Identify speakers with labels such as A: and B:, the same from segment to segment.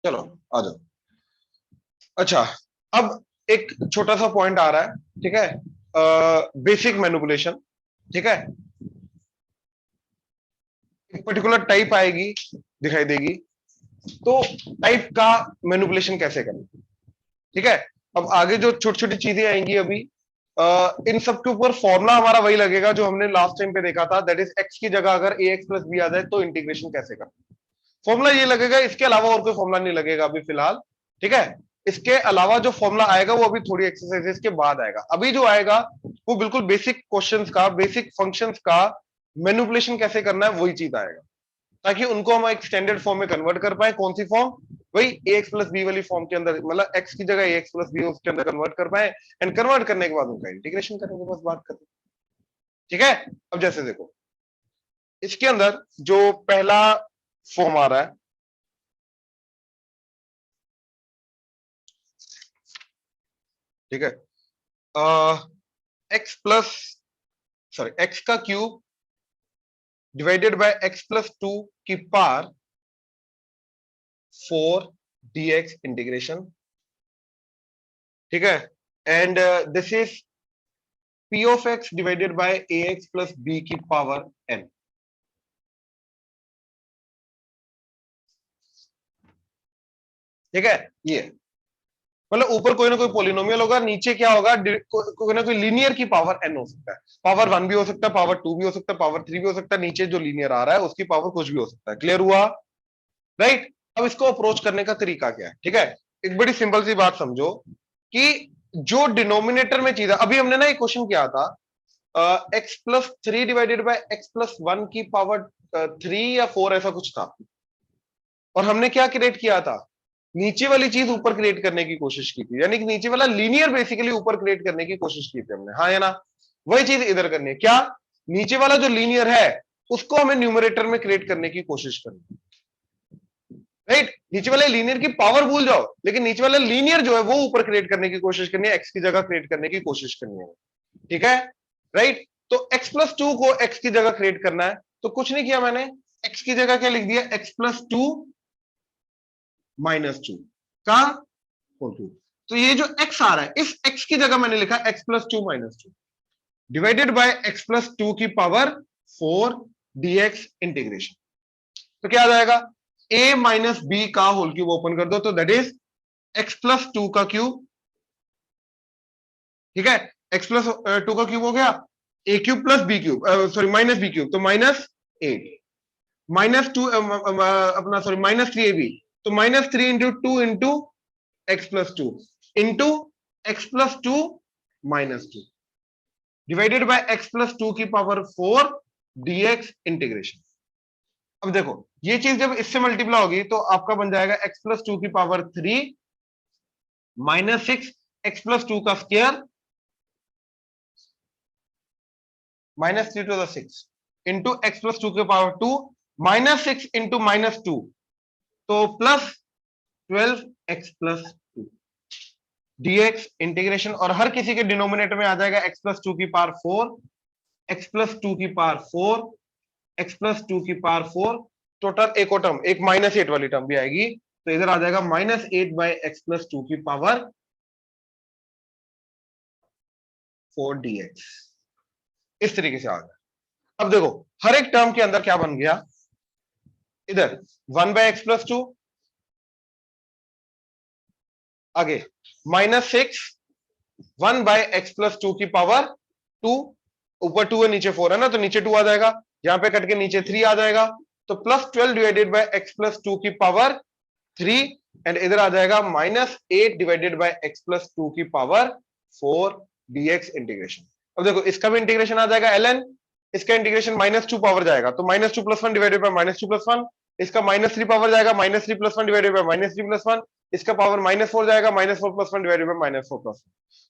A: चलो आ जाओ। अच्छा, अब एक छोटा सा पॉइंट आ रहा है, ठीक है। बेसिक मैनिपुलेशन, ठीक है। एक पर्टिकुलर टाइप आएगी, दिखाई देगी, तो टाइप का मैनिपुलेशन कैसे करें, ठीक है। अब आगे जो छोटी छोटी चीजें आएंगी अभी, इन सब के ऊपर फॉर्मूला हमारा वही लगेगा जो हमने लास्ट टाइम पे देखा था, दैट इज एक्स की जगह अगर ए एक्स प्लस बी आ जाए तो इंटीग्रेशन कैसे करें। फॉर्मूला ये लगेगा, इसके अलावा और कोई फॉर्मूला नहीं लगेगा अभी फिलहाल, ठीक है। इसके अलावा जो फॉर्मूला आएगा वो अभी थोड़ी एक्सरसाइजेस के बाद आएगा। अभी जो आएगा वो बिल्कुल बेसिक क्वेश्चंस का, बेसिक फंक्शंस का मैनिपुलेशन कैसे करना है वही चीज आएगा, ताकि उनको हम एक स्टैंडर्ड फॉर्म में कन्वर्ट कर पाए। कौन सी फॉर्म? वही ए एक्स प्लस बी वाली फॉर्म के अंदर, मतलब एक्स की जगह ए एक्स प्लस बी उसके अंदर कन्वर्ट कर पाए, एंड कन्वर्ट करने के बाद उनका इंटीग्रेशन करेंगे, बस बात करें, ठीक है। अब जैसे देखो, इसके अंदर जो पहला फॉर्म आ रहा है, ठीक है, एक्स प्लस, सॉरी, एक्स का cube divided by x plus two की पावर 4 dx इंटीग्रेशन, ठीक है। And this is p of x divided bye ax plus b की पावर n, ठीक है। ये मतलब ऊपर कोई ना कोई पोलिनोमियल होगा, नीचे क्या होगा, कोई ना कोई लीनियर की पावर n हो सकता है। पावर 1 भी हो सकता है, पावर 2 भी हो सकता है, पावर 3 भी हो सकता है, नीचे जो लीनियर आ रहा है उसकी पावर कुछ भी हो सकता है। क्लियर हुआ? राइट। अब इसको अप्रोच करने का तरीका क्या है, ठीक है। एक बड़ी सिंपल सी बात समझो कि जो डिनोमिनेटर में चीज है, अभी हमने ना एक क्वेश्चन किया था, x plus three divided by x plus one की पावर 3 या 4 ऐसा कुछ था, और हमने क्या क्रिएट किया था, नीचे वाली चीज ऊपर क्रिएट करने की कोशिश की थी, यानी कि नीचे वाला लीनियर बेसिकली ऊपर क्रिएट करने की कोशिश की थी हमने, हाँ या ना। वही चीज इधर करनी है, क्या? नीचे वाला जो लीनियर है उसको हमें न्यूमरेटर में क्रिएट करने की कोशिश करनी है, राइट। नीचे वाले लीनियर की पावर भूल जाओ, लेकिन नीचे वाला लीनियर जो है वो ऊपर क्रिएट करने की कोशिश करनी है, एक्स की जगह क्रिएट करने की कोशिश करनी है, ठीक है। राइट। तो एक्स प्लस टू को एक्स की जगह क्रिएट करना है, तो कुछ नहीं किया मैंने, एक्स की जगह क्या लिख दिया, x plus two minus to का होल टू। तो ये जो x आ रहा है, इस x की जगह मैंने लिखा x plus two minus two divided by x plus two की पावर 4 dx इंटीग्रेशन। तो क्या आ जाएगा, a माइनस बी का होल क्यूब ओपन कर दो, तो that is x plus two का क्यूब, ठीक है। x प्लस टू का क्यूब हो गया, a cube plus b cube, sorry minus b cube, तो माइनस 8, माइनस टू अपना सॉरी माइनस 3ab, तो minus 3 into two into x plus two into x plus two minus two divided bye x plus two की power 4 dx integration. अब देखो, ये चीज जब इससे मल्टीप्लाई होगी तो आपका बन जाएगा एक्स प्लस टू की power 3 minus 6 x plus two का square minus 3 to the 6 into x plus two की पावर 2 माइनस 6 इंटू माइनस 2, तो plus 12 x plus two dx integration. और हर किसी के डिनोमिनेटर में आ जाएगा x प्लस टू की पावर 4, x प्लस टू की पावर 4, x प्लस टू की पावर 4, टोटल एक और टर्म, एक माइनस 8 वाली टर्म भी आएगी, तो इधर आ जाएगा minus 8 by x plus two की पावर 4 dx। इस तरीके से आ गया। अब देखो, हर एक टर्म के अंदर क्या बन गया, इधर 1 बाई एक्स प्लस टू, आगे -6 1 बाय एक्स प्लस टू की पावर 2, ऊपर 2 है नीचे 4 है ना, तो नीचे 2 आ जाएगा, यहां पे कट के नीचे 3 आ जाएगा, तो +12 divided by x plus two की पावर 3, एंड इधर आ जाएगा -8 divided by x plus two की पावर 4 dx इंटीग्रेशन। अब देखो, इसका भी इंटीग्रेशन आ जाएगा ln, इसका इंटीग्रेशन -2 पावर जाएगा, तो -2 + 1 डिवाइडेड बाय -2 + 1, इसका -3 पावर जाएगा, -3 + 1 डिवाइडेड बाय -3 + 1, इसका पावर -4 जाएगा, -4 + 1 डिवाइडेड बाय -4 + 1।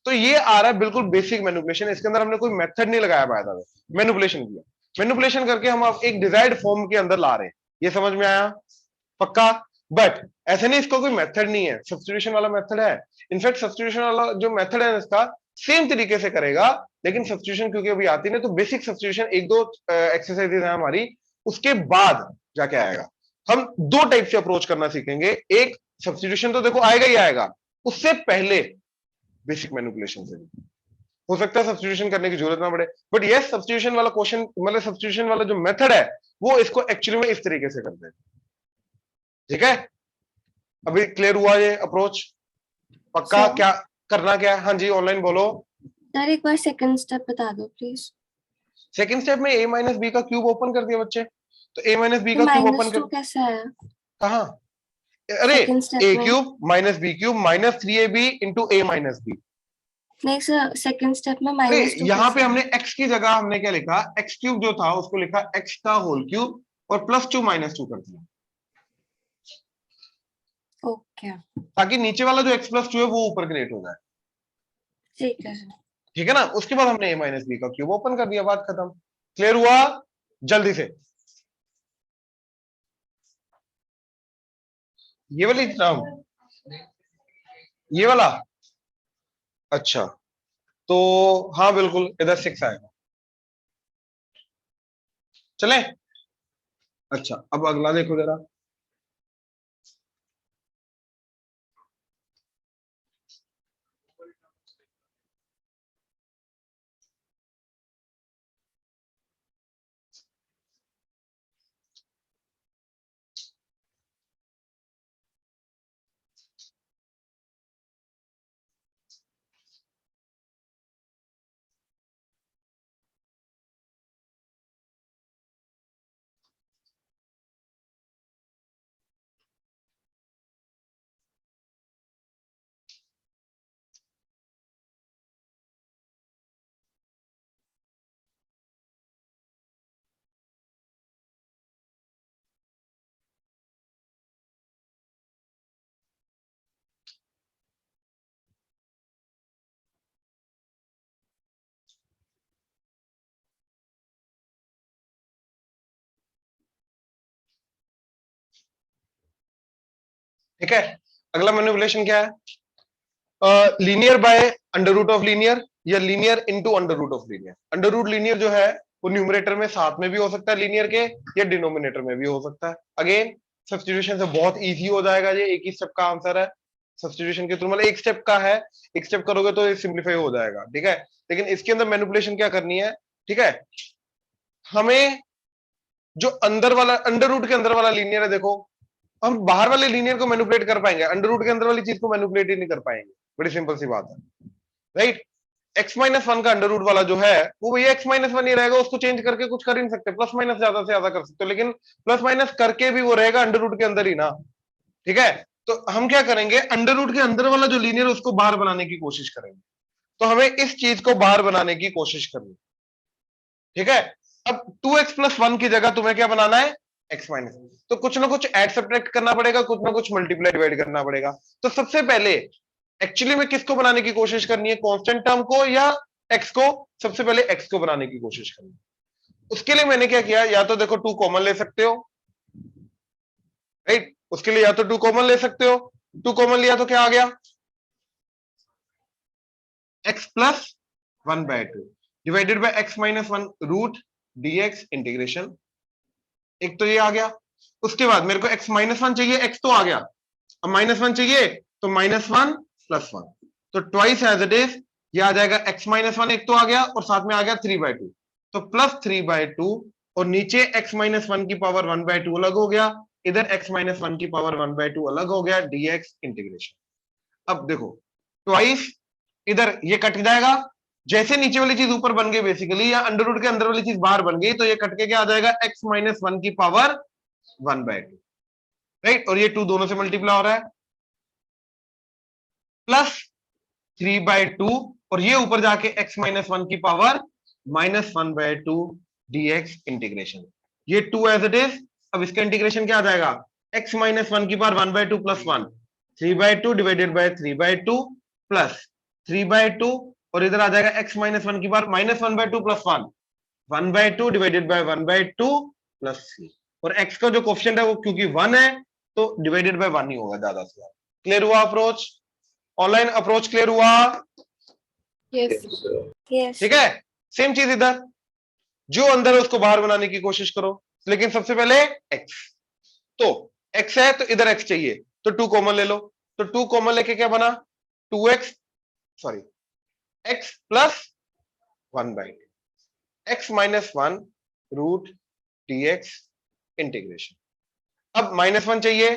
A: तो ये आ रहा है बिल्कुल बेसिक मैनिपुलेशन, इसके अंदर हमने कोई मेथड नहीं लगाया, बाय द वे मैनिपुलेशन किया, मैनिपुलेशन करके हम अब एक डिजायर्ड फॉर्म के अंदर ला रहे हैं। ये समझ में आया? पक्का? बट ऐसे नहीं, इसका कोई मेथड नहीं है, सब्स्टिट्यूशन वाला मेथड है। इनफैक्ट सब्स्टिट्यूशन वाला जो मेथड है इसका सेम तरीके से करेगा, लेकिन सब्स्टिट्यूशन क्योंकि अभी आती नहीं, तो बेसिक सब्स्टिट्यूशन एक दो एक्सरसाइजेज है हमारी, उसके बाद जाके आएगा। हम दो टाइप से अप्रोच करना सीखेंगे, एक सब्स्टिट्यूशन तो देखो आएगा ही आएगा, उससे पहले बेसिक मैनिपुलेशन से हो सकता है सब्स्टिट्यूशन करने की जरूरत ना पड़े, बट यस सब्स्टिट्यूशन वाला क्वेश्चन मतलब सब्स्टिट्यूशन वाला जो मेथड है वो इसको एक्चुअली में इस तरीके से करते हैं। ठीक है, अभी क्लियर हुआ ये अप्रोच? पक्का?
B: सर,
A: क्या करना क्या है? हाँ जी ऑनलाइन बोलो।
B: सर एक बार सेकंड स्टेप बता दो प्लीज।
A: सेकंड स्टेप में a माइनस बी का क्यूब ओपन कर दिया बच्चे, तो a माइनस बी
B: तो
A: का क्यूब ओपन
B: -2
A: कर,
B: कैसे आया
A: कहा? अरे
B: सेकंड स्टेप
A: a
B: में?
A: Cube minus b cube minus 3ab into a minus b.
B: नहीं सर, सेकंड स्टेप में
A: अरे
B: -2
A: यहाँ पे
B: कैसे
A: हमने x की जगह हमने क्या लिखा, x क्यूब जो था उसको लिखा x का होल क्यूब और +2 -2 कर दिया,
B: ओके
A: ताकि नीचे वाला जो x +2 है वो ऊपर क्रिएट हो जाए।
B: ठीक है सर।
A: ठीक है ना, उसके बाद हमने a माइनस बी का क्यूब ओपन कर दिया, बात खत्म। क्लियर हुआ? जल्दी से ये वाली टर्म, ये वाला, अच्छा तो हाँ बिल्कुल इधर 6 आएगा। चले, अच्छा अब अगला देखो जरा। ठीक है, अगला मैनिपुलेशन क्या है? Linear by under root of linear या linear into under root of linear. Under root linear जो है वो न्यूमरेटर में साथ में भी हो सकता है लीनियर के, या डिनोमिनेटर में भी हो सकता है। अगेन सब्स्टिट्यूशन से बहुत इजी हो जाएगा, ये एक ही स्टेप का आंसर है सब्स्टिट्यूशन के थ्रू, मतलब एक स्टेप का है, एक स्टेप करोगे तो ये सिंप्लीफाई हो जाएगा। ठीक है, लेकिन इसके अंदर मैनिपुलेशन क्या करनी है? ठीक है, हमें जो अंदर वाला अंडर रूट के अंदर वाला लीनियर है, देखो हम बाहर वाले लीनियर को मैनिपुलेट कर पाएंगे, अंडर रूट के अंदर वाली चीज को मैनिपुलेट ही नहीं कर पाएंगे। बड़ी सिंपल सी बात है, राइट? x-1 का अंडर रूट वाला जो है वो भैया x-1 ही रहेगा, उसको चेंज करके कुछ कर ही नहीं सकते, प्लस माइनस ज्यादा से ज्यादा कर सकते हो, लेकिन प्लस माइनस करके भी वो रहेगा अंडर रूट के अंदर ही ना। ठीक है, तो हम क्या करेंगे, अंडर रूट के अंदर वाला जो लीनियर उसको बाहर बनाने की कोशिश करेंगे, तो हमें इस चीज को बाहर बनाने की कोशिश करनी। ठीक है, अब 2x+1 की जगह तुम्हें क्या बनाना है, x-, तो कुछ ना कुछ ऐड सब्ट्रैक्ट करना पड़ेगा, कुछ ना कुछ मल्टीप्लाई डिवाइड करना पड़ेगा। तो सबसे पहले एक्चुअली में किसको बनाने की कोशिश करनी है, कांस्टेंट टर्म को या x को? सबसे पहले x को बनाने की कोशिश करनी है। उसके लिए मैंने क्या किया, या तो देखो 2 कॉमन ले सकते हो, राइट? उसके लिए या तो 2 कॉमन ले सकते हो, 2 कॉमन लिया तो क्या आ गया, x+1/2 divided by x-1 root dx integration. एक तो ये आ गया, उसके बाद मेरे को x-1 चाहिए, x तो आ गया, अब -1 चाहिए तो -1+1, तो ट्वाइस एज इट इज ये आ जाएगा x-1, एक तो आ गया और साथ में आ गया 3/2, तो +3/2 और नीचे x-1 की पावर 1/2 अलग हो गया, इधर x-1 की पावर 1/2 अलग हो गया, dx इंटीग्रेशन। अब देखो ट्वाइस, इधर ये कट जाएगा, जैसे नीचे वाली चीज ऊपर बन गई बेसिकली, या अंडर रूट के अंदर वाली चीज बाहर बन गई, तो ये कट के क्या आ जाएगा, x-1 की पावर 1/2, राइट? और ये 2 दोनों से मल्टीप्लाई हो रहा है, +3/2 और ये ऊपर जाके x-1 की पावर -1/2 dx इंटीग्रेशन, ये 2 एज इट इज। अब इसका इंटीग्रेशन क्या आ जाएगा, x-1 की पावर 1/2 +1, 3/2 डिवाइडेड बाय 3/2 प्लस 3/2, और इधर आ जाएगा x-1 की power -1/2 +1, 1/2 divided by 1/2 plus c, और x का जो कोफिशिएंट है वो क्योंकि 1 है तो डिवाइडेड बाय 1 ही होगा ज्यादा से ज्यादा। क्लियर हुआ अप्रोच? ऑनलाइन अप्रोच क्लियर हुआ?
B: Yes yes.
A: ठीक है, सेम चीज इधर, जो अंदर है उसको बाहर बनाने की कोशिश करो, लेकिन सबसे पहले x, तो x है तो इधर x चाहिए, तो 2 कॉमन ले लो, तो 2 कॉमन लेके क्या बना 2x, sorry x plus 1/2, x minus 1 root dx integration. अब -1 चाहिए,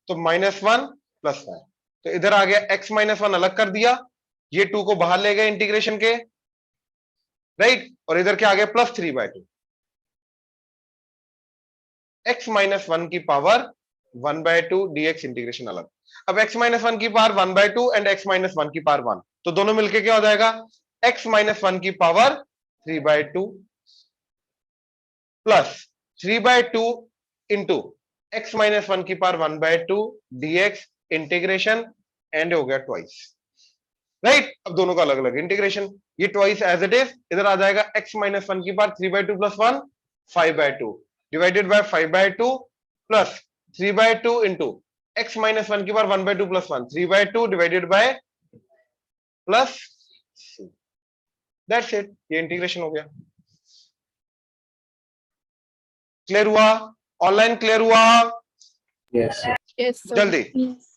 A: तो -1 प्लस 1, तो इधर आ गया x माइनस 1 अलग कर दिया, ये 2 को बाहर ले गए इंटीग्रेशन के, राइट, और इधर क्या आ गया +3/2, x माइनस 1 की पावर 1/2 dx इंटीग्रेशन अलग। अब x माइनस 1 की पावर 1/2 एंड x माइनस 1 की पावर 1, तो दोनों मिलके क्या हो जाएगा x माइनस 1 की power 3/2 plus 3/2 into x minus 1 की पावर 1/2 dx इंटीग्रेशन, एंड हो गया ट्वाइस, राइट। अब दोनों का अलग अलग इंटीग्रेशन, ये ट्वाइस एज इट इज, इधर आ जाएगा x माइनस 1 की power 3/2 plus 1 5/2 divided by 5/2 plus 3/2 into x minus 1 की power 1/2 plus 1 3/2 divided by plus, that's it, ये इंटीग्रेशन हो गया। क्लियर हुआ? ऑनलाइन क्लियर हुआ?
C: Yes, sir.
B: Yes, sir.
A: जल्दी।
B: Yes.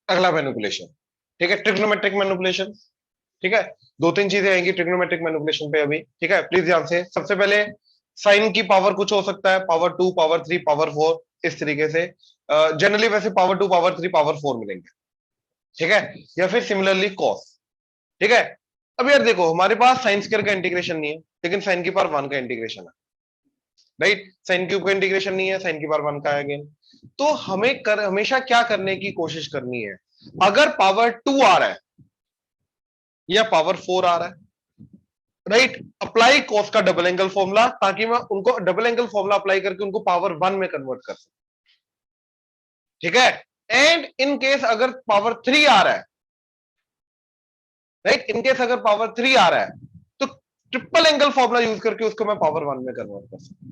A: अगला मैनिपुलेशन, ठीक है, ट्रिग्नोमेट्रिक मैनिपुलेशन, ठीक है, दो तीन चीजें आएंगी ट्रिग्नोमेट्रिक मैनिपुलेशन पे अभी, ठीक है, प्लीज ध्यान से। सबसे पहले साइन की पावर कुछ हो सकता है, पावर 2, पावर 3, पावर 4, इस तरीके से जनरली वैसे पावर 2, पावर 3, पावर 4 मिलेंगे, ठीक है, या फिर सिमिलरली कॉस, ठीक है। अब यार देखो हमारे पास साइन स्क्वायर का इंटीग्रेशन नहीं है, लेकिन साइन की पावर 1 का इंटीग्रेशन है, राइट, साइन क्यूब का इंटीग्रेशन नहीं है, साइन की पावर 1 का है अगेन। तो हमें हमेशा क्या करने की कोशिश करनी है, अगर पावर 2 आ रहा है या पावर 4 आ रहा है, राइट, अप्लाई कॉस का डबल एंगल फॉर्मूला, ताकि मैं उनको डबल एंगल फॉर्मूला अप्लाई करके उनको पावर 1 में कन्वर्ट कर सकूं, ठीक है। एंड इन केस अगर पावर 3 आ रहा है, राइट, इन केस अगर पावर 3 आ रहा है, तो ट्रिपल एंगल फॉर्मूला यूज करके उसको मैं पावर 1 में कन्वर्ट कर सकूं।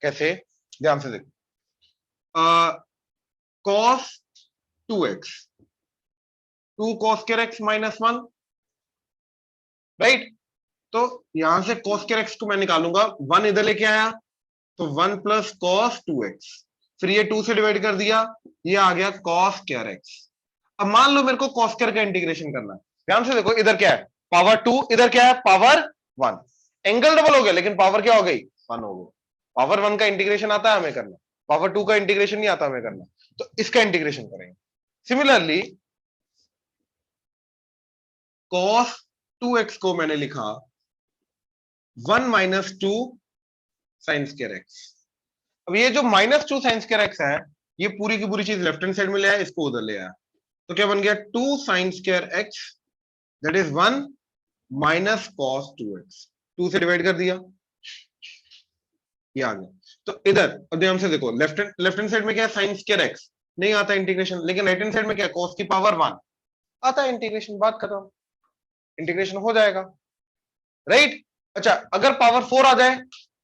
A: कैसे? ध्यान से देखो, cos 2x, 2 cos square x minus 1, right, तो यहां से cos square x को मैं निकालूंगा, 1 इधर लेके आया तो 1 प्लस cos 2x, फिर ये 2 से डिवाइड कर दिया, ये आ गया cos square x। अब मान लो मेरे को cos square का इंटीग्रेशन करना है, ध्यान से देखो, इधर क्या है पावर 2, इधर क्या है पावर 1, एंगल डबल हो गया लेकिन पावर क्या हो गई 1 हो गई। पावर 1 का इंटीग्रेशन आता है हमें करना, पावर 2 का इंटीग्रेशन नहीं आता हमें करना, तो इसका इंटीग्रेशन करेंगे। सिमिलरली cos 2x को मैंने लिखा 1 माइनस 2 साइन स्क्वायर x। अब ये जो -2 साइन स्क्वायर x है, ये पूरी की पूरी चीज लेफ्ट हैंड साइड में ले आया, इसको उधर ले आया, तो क्या बन गया 2 sine square x, that is 1 minus cos 2x, 2 से डिवाइड कर दिया, ये आ गया। तो इधर अब ध्यान से देखो, लेफ्ट हैंड साइड में क्या है साइन स्क्वायर x, नहीं आता इंटीग्रेशन, लेकिन राइट हैंड साइड में क्या है cos की पावर 1 आता है इंटीग्रेशन, बात खत्म, इंटीग्रेशन हो जाएगा, राइट। अच्छा, अगर पावर 4 आ जाए,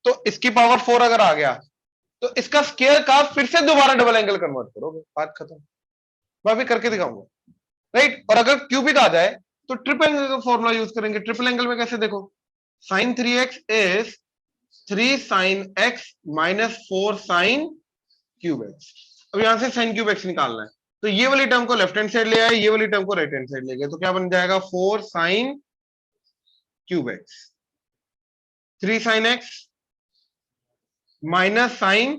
A: तो इसकी पावर 4 अगर आ गया, तो इसका स्क्वायर का फिर से दोबारा डबल एंगल कन्वर्ट करोगे, बात खत्म, मैं अभी करके दिखाऊंगा, राइट। और अगर क्यूबिक आ जाए तो ट्रिपल एंगल का फॉर्मूला यूज करेंगे। ट्रिपल एंगल में कैसे, देखो sine 3x is 3 sine x minus 4 sine cube x। अब यहां से साइन क्यूब x निकालना है, तो ये वाली टर्म को लेफ्ट हैंड साइड ले आए, ये वाली टर्म को राइट हैंड साइड ले गए, तो क्या बन जाएगा 4 sine cube x, 3 sine x minus sine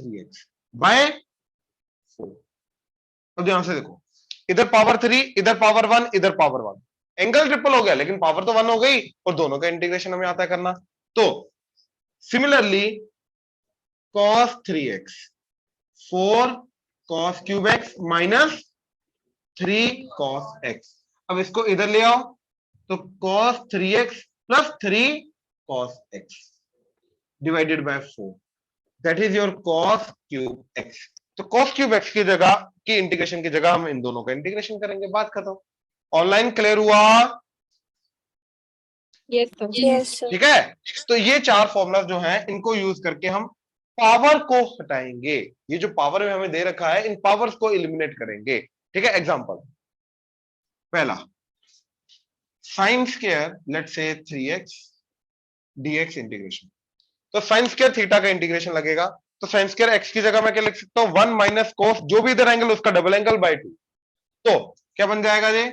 A: 3x by 4। अब ध्यान से देखो, इधर पावर 3, इधर पावर 1, इधर पावर 1, एंगल ट्रिपल हो गया लेकिन पावर तो 1 हो गई, और दोनों का इंटीग्रेशन हमें आता है करना। तो similarly cos 3x 4 cos cube x minus 3 cos x। अब इसको इधर ले आओ तो cos 3x plus 3 cos x divided by 4, that is your cos cube x। तो cos क्यूब x की जगह की इंटीग्रेशन की जगह हम इन दोनों का इंटीग्रेशन करेंगे, बात खत्म। ऑनलाइन क्लियर हुआ?
B: Yes, sir.
A: ठीक है, तो ये चार फॉर्मूला जो हैं इनको यूज करके हम पावर को हटाएंगे। ये जो पावर में हमें दे रखा है इन पावर्स को एलिमिनेट करेंगे। ठीक है, एग्जांपल पहला sine square let's say 3x dx integration. तो साइन स्क्वायर थीटा का इंटीग्रेशन लगेगा, तो साइन स्क्वायर x की जगह मैं क्या लिख सकता हूं 1 माइनस कोस, जो भी इधर एंगल उसका डबल एंगल बाय 2। तो क्या बन जाएगा ये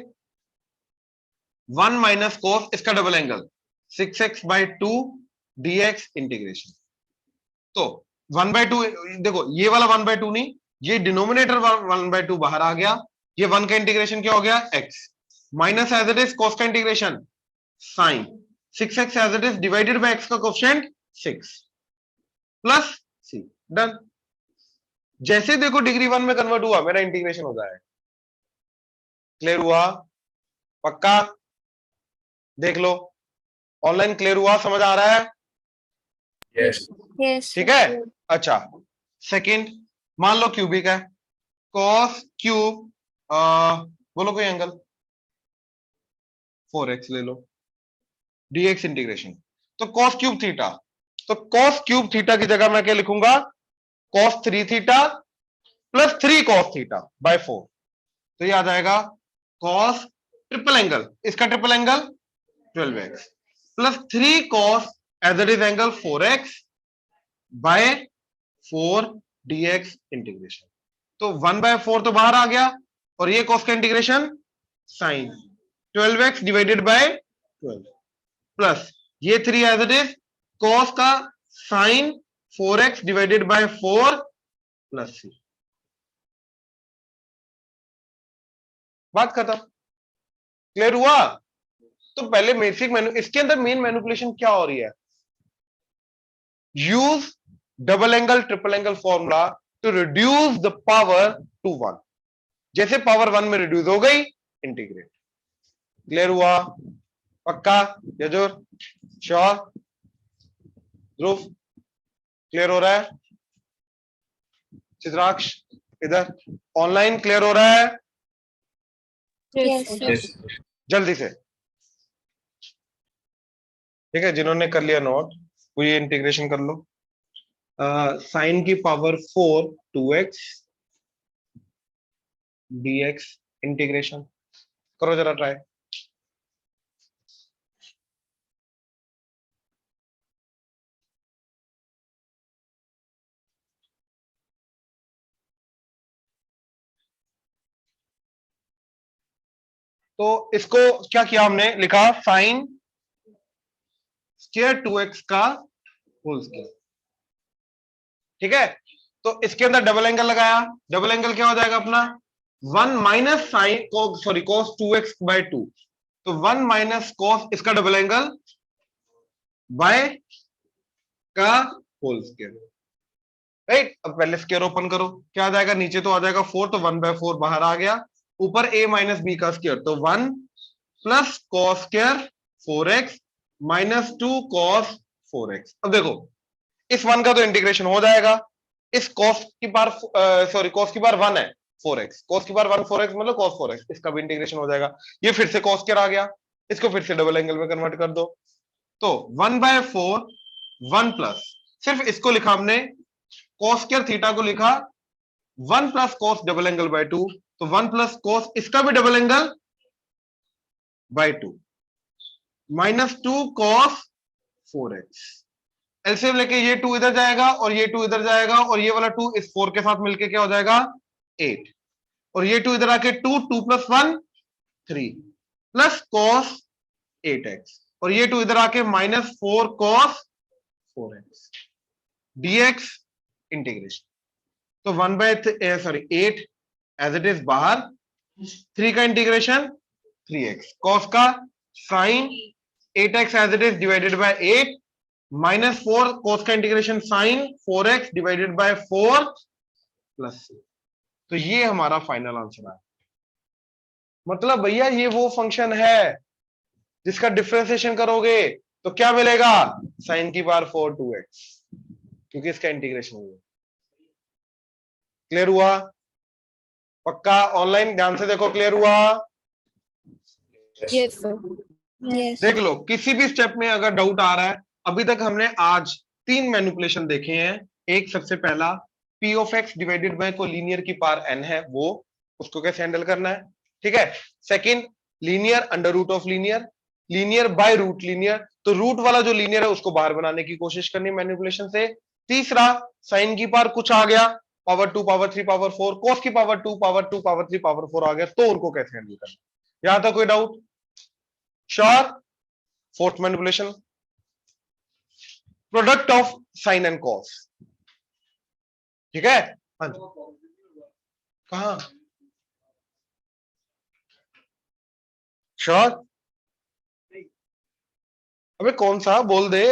A: 1 माइनस कोस इसका double angle 6x by 2 dx integration. तो 1/2, देखो ये वाला 1/2 नहीं, ये डिनोमिनेटर 1/2 बाहर आ गया, ये 1 का इंटीग्रेशन क्या हो गया x minus as it is cos का integration sin 6x as it is divided by x का कोएफिशिएंट 6 प्लस c, डन। जैसे देखो डिग्री 1 में कन्वर्ट हुआ मेरा इंटीग्रेशन हो जाएगा। क्लियर हुआ? पक्का? देख लो ऑनलाइन क्लियर हुआ, समझ आ रहा है?
C: Yes.
B: Yes.
A: ठीक है, अच्छा सेकंड मान लो क्यूबिक है, cos क्यूब बोलो कोई एंगल 4x ले लो dx इंटीग्रेशन। तो cos क्यूब थीटा, तो cos क्यूब थीटा की जगह मैं क्या लिखूंगा cos 3 theta plus 3 cos theta by 4। तो ये आ जाएगा cos ट्रिपल एंगल, इसका triple angle 12x plus 3 cos as it is angle 4x by 4 dx integration. तो 1/4 तो बाहर आ गया, और ये cos का integration sin 12x divided by 12 plus ये 3 एज इट इज cos का sin 4x divided by 4 plus c। बात खत्म। क्लियर हुआ? तो पहले बेसिक मेनू, इसके अंदर मेन मैनिपुलेशन क्या हो रही है, use double angle triple angle formula to reduce the power to 1। जैसे पावर 1 में रिड्यूस हो गई इंटीग्रेट। क्लियर हुआ? पक्का? यजुर? श्योर? ध्रुव क्लियर हो रहा है? चित्राक्ष इधर ऑनलाइन क्लियर हो रहा है?
B: Yes, sir.
C: Yes.
A: जल्दी से। ठीक है, जिन्होंने कर लिया नोट वो ये इंटीग्रेशन कर लो। साइन की पावर 4 2x dx इंटीग्रेशन करो जरा ट्राई। तो इसको क्या किया हमने, लिखा साइन स्क्वायर 2x का होल स्क्वायर। ठीक है, तो इसके अंदर डबल एंगल लगाया, डबल एंगल क्या हो जाएगा अपना 1 minus sine sorry cos 2x by 2। तो 1 माइनस cos इसका डबल एंगल बाय का होल स्क्वायर। राइट, अब पहले स्क्वायर ओपन करो, क्या आ जाएगा, नीचे तो आ जाएगा 4, तो 1/4 बाहर आ गया, ऊपर a माइनस b का स्क्वायर, तो 1 plus cos square 4x minus 2 cos 4x। अब देखो इस 1 का तो इंटीग्रेशन हो जाएगा, इस cos की बार सॉरी cos की बार 1 है 4x, cos की बार 1 4x मतलब cos 4x, इसका भी इंटीग्रेशन हो जाएगा। ये फिर से cos स्क्वायर आ गया, इसको फिर से डबल एंगल में कन्वर्ट कर दो, तो 1/4 1 प्लस, सिर्फ इसको लिखा हमने cos स्क्वायर थीटा को लिखा 1 plus cos double angle bye 2, तो 1 प्लस cos इसका भी double angle bye 2 minus 2 cos 4x। LCM लेके ये 2 इधर जाएगा और ये 2 इधर जाएगा, और ये वाला 2 इस 4 के साथ मिलके क्या हो जाएगा 8, और ये 2 इधर आके 2 2 प्लस 1 3 प्लस cos 8x, और ये 2 इधर आके minus 4 cos 4x dx integration. तो 8 एज इट इज बाहर, 3 का इंटीग्रेशन 3x, cos का sin 8x as it is divided by 8 minus 4 cos का integration sin 4x divided by 4 plus c। तो ये हमारा फाइनल आंसर है। मतलब भैया ये वो फंक्शन है जिसका डिफरेंशिएशन करोगे तो क्या मिलेगा, साइन की पावर 4 2x, क्योंकि इसका इंटीग्रेशन हुआ। क्लियर हुआ? पक्का? ऑनलाइन ध्यान से देखो, क्लियर हुआ?
B: Yes, sir.
C: Yes.
A: देख लो, किसी भी स्टेप में अगर डाउट आ रहा है, अभी तक हमने आज 3 मैनिपुलेशन देखे हैं। एक सबसे पहला p of x divided bye collinear की पावर n है, वो उसको कैसे हैंडल करना है, ठीक है। Second, linear under root of linear, linear by root linear, तो रूट वाला जो लीनियर है उसको बाहर बनाने की कोशिश करनी मैनिपुलेशन से। तीसरा, साइन की पावर कुछ आ गया, पावर 2 पावर 3 पावर 4, cos की पावर 2 पावर 2 पावर 3 पावर 4 आ गया, तो उनको कैसे हैंडल करना। यहां तक कोई doubt? Sure? Fourth manipulation, product of sine and cos, ठीक है। हाँ जी, कहा? श्योर? अबे कौन सा बोल दे।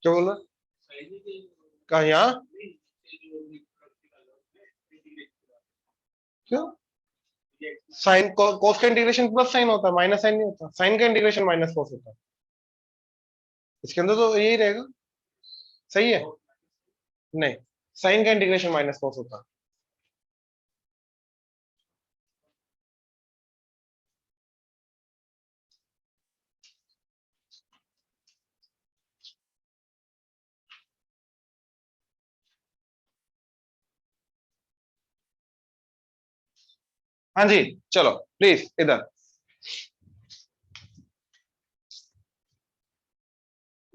A: क्या बोल रहा? कहा? यहाँ क्यों? साइन कॉस का इंटीग्रेशन प्लस साइन होता है, माइनस साइन नहीं होता। साइन का इंटीग्रेशन माइनस कॉस होता है, इसके अंदर तो यही रहेगा। सही है? नहीं, साइन का इंटीग्रेशन माइनस कॉस होता है। हाँ जी, चलो प्लीज इधर।